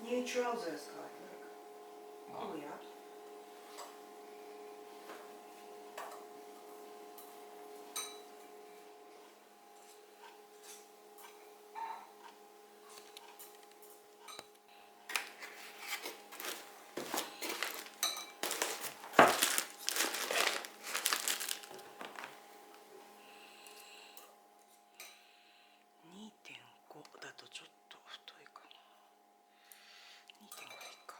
New trousers got, look. Oh yeah.2.5 だとちょっと太いかな。2.5でいいか。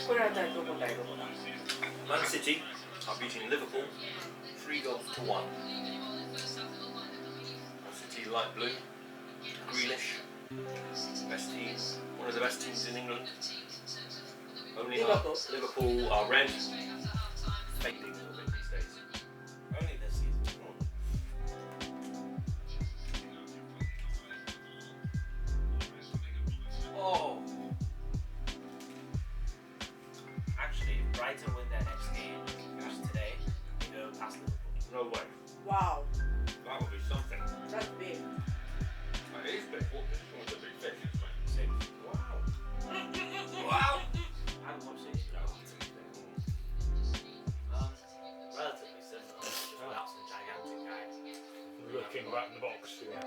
これはどこだどこだ Man City are beating Liverpool 3 goals to 1. Man City light blue. Grealish. Best team. One of the best teams in England. Only Liverpool are red. Fading a little bit these days. Only this season. Oh. Actually, if Brighton win their next game, which is today, they go past Liverpool. No way. Wow, That would be something. that's big. That is big. What position was the big fish? Six. Wow. Wow! I'm watching it. Relatively similar. Just without some gigantic guy. Looking right in the box. Yeah.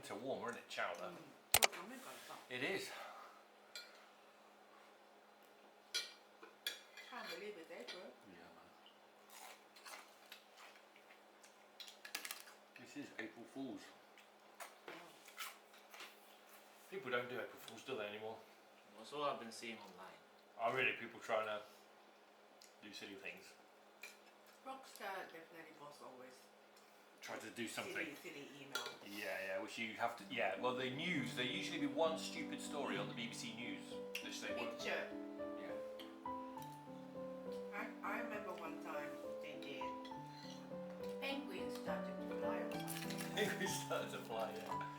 winter warmer, isn't it, chowder? そうダメからさ It is. can't believe it eh bro Yeah, man. This is April Fool's. People don't do April Fool's, do they, anymore? That's all I've been seeing online. Are really people trying to do silly things? Rockstar definitely was always Try to do something. silly email Yeah, which you have to. Yeah, well, the news. There usually be one stupid story on the BBC News, which they won't. picture Yeah. I remember one time they did penguins started to fly or something Penguins started to fly. Yeah.